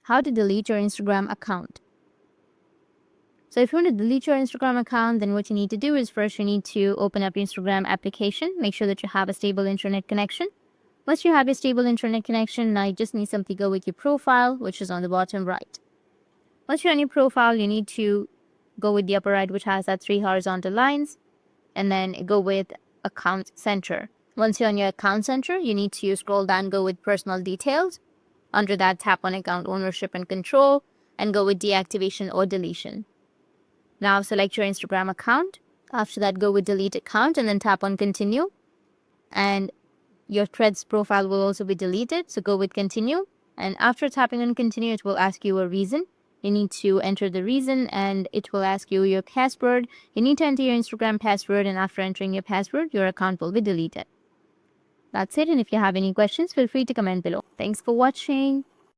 how to delete your Instagram account. So if you want to delete your Instagram account, then what you need to do is first you need to open up your Instagram application. Make sure that you have a stable internet connection. Once you have a stable internet connection, now you just need simply go with your profile, which is on the bottom right. Once you're on your profile, you need to go with the upper right, which has that 3 horizontal lines, and then go with Account Center. Once you're on your Account Center, you need to scroll down, go with Personal Details. Under that, tap on Account Ownership and Control, and go with Deactivation or Deletion. Now select your Instagram account. After that, go with Delete Account, and then tap on Continue. And your Threads profile will also be deleted, so go with Continue. And after tapping on Continue, it will ask you a reason. You need to enter the reason, and it will ask you your password. You need to enter your Instagram password, and after entering your password, your account will be deleted. That's it, and if you have any questions, feel free to comment below. Thanks for watching.